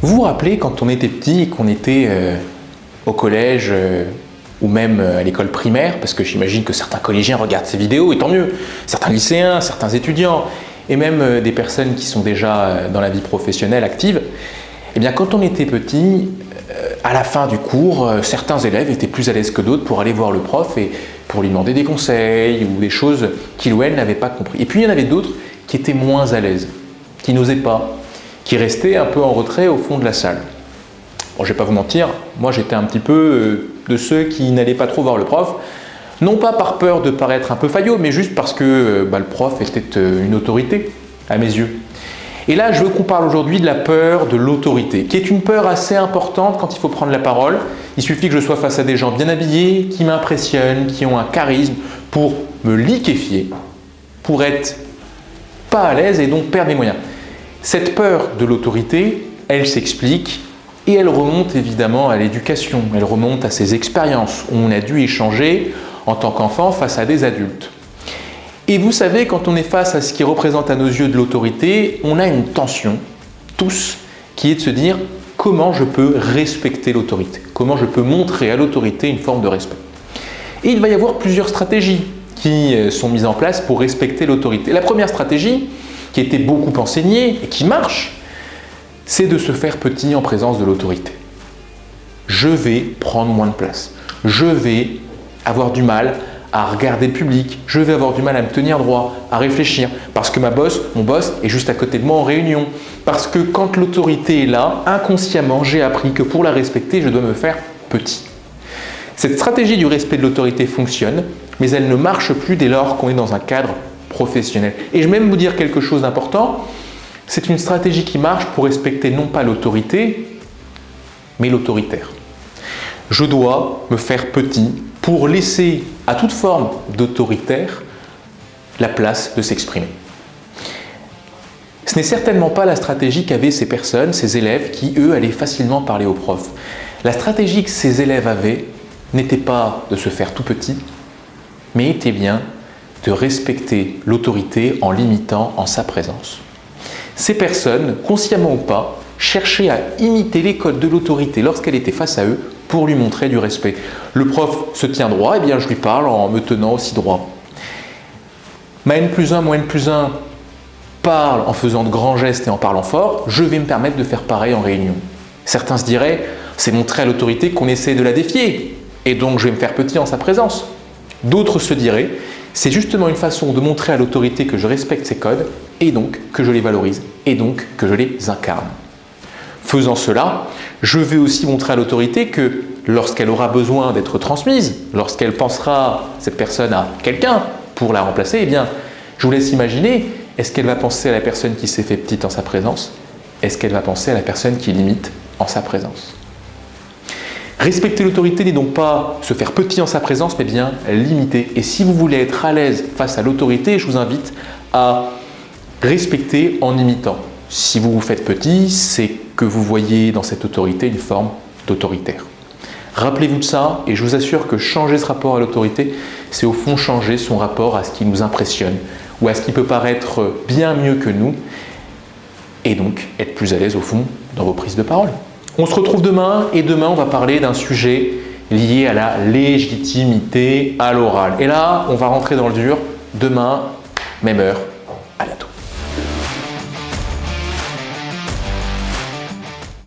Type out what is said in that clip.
Vous vous rappelez quand on était petit et qu'on était au collège ou même à l'école primaire, parce que j'imagine que certains collégiens regardent ces vidéos, et tant mieux, certains lycéens, certains étudiants, et même des personnes qui sont déjà dans la vie professionnelle active, eh bien quand on était petit, à la fin du cours, certains élèves étaient plus à l'aise que d'autres pour aller voir le prof et pour lui demander des conseils ou des choses qu'il ou elle n'avait pas compris. Et puis il y en avait d'autres qui étaient moins à l'aise, qui n'osaient pas, qui restaient un peu en retrait au fond de la salle. Bon, je ne vais pas vous mentir, moi j'étais un petit peu de ceux qui n'allaient pas trop voir le prof, non pas par peur de paraître un peu faillot, mais juste parce que le prof était une autorité à mes yeux. Et là, je veux qu'on parle aujourd'hui de la peur de l'autorité, qui est une peur assez importante quand il faut prendre la parole. Il suffit que je sois face à des gens bien habillés, qui m'impressionnent, qui ont un charisme, pour me liquéfier, pour être pas à l'aise et donc perdre mes moyens. Cette peur de l'autorité, elle s'explique et elle remonte évidemment à l'éducation, elle remonte à ces expériences où on a dû échanger en tant qu'enfant face à des adultes. Et vous savez, quand on est face à ce qui représente à nos yeux de l'autorité, on a une tension, tous, qui est de se dire comment je peux respecter l'autorité, comment je peux montrer à l'autorité une forme de respect. Et il va y avoir plusieurs stratégies qui sont mises en place pour respecter l'autorité. La première stratégie, qui était beaucoup enseignée et qui marche, c'est de se faire petit en présence de l'autorité. Je vais prendre moins de place, je vais avoir du mal à regarder le public, je vais avoir du mal à me tenir droit, à réfléchir, parce que mon boss est juste à côté de moi en réunion. Parce que quand l'autorité est là, inconsciemment, j'ai appris que pour la respecter, je dois me faire petit. Cette stratégie du respect de l'autorité fonctionne, mais elle ne marche plus dès lors qu'on est dans un cadre professionnel. Et je vais même vous dire quelque chose d'important, c'est une stratégie qui marche pour respecter non pas l'autorité, mais l'autoritaire. Je dois me faire petit pour laisser à toute forme d'autoritaire la place de s'exprimer. Ce n'est certainement pas la stratégie qu'avaient ces personnes, ces élèves qui, eux, allaient facilement parler aux profs. La stratégie que ces élèves avaient n'était pas de se faire tout petit, mais était bien de respecter l'autorité en l'imitant en sa présence. Ces personnes, consciemment ou pas, cherchaient à imiter les codes de l'autorité lorsqu'elle était face à eux pour lui montrer du respect. Le prof se tient droit, et bien je lui parle en me tenant aussi droit. Ma N+1, mon N+1 parle en faisant de grands gestes et en parlant fort, je vais me permettre de faire pareil en réunion. Certains se diraient, c'est montrer à l'autorité qu'on essaie de la défier, et donc je vais me faire petit en sa présence. D'autres se diraient, c'est justement une façon de montrer à l'autorité que je respecte ses codes, et donc que je les valorise, et donc que je les incarne. Faisant cela, je vais aussi montrer à l'autorité que lorsqu'elle aura besoin d'être transmise, lorsqu'elle pensera, cette personne, à quelqu'un pour la remplacer, eh bien, je vous laisse imaginer, est-ce qu'elle va penser à la personne qui s'est fait petite en sa présence? Est-ce qu'elle va penser à la personne qui limite en sa présence? Respecter l'autorité n'est donc pas se faire petit en sa présence, mais bien limiter. Et si vous voulez être à l'aise face à l'autorité, je vous invite à respecter en imitant. Si vous vous faites petit, c'est que vous voyez dans cette autorité une forme d'autoritaire. Rappelez-vous de ça et je vous assure que changer ce rapport à l'autorité, c'est au fond changer son rapport à ce qui nous impressionne ou à ce qui peut paraître bien mieux que nous et donc être plus à l'aise au fond dans vos prises de parole. On se retrouve demain et demain on va parler d'un sujet lié à la légitimité à l'oral. Et là, on va rentrer dans le dur. Demain, même heure,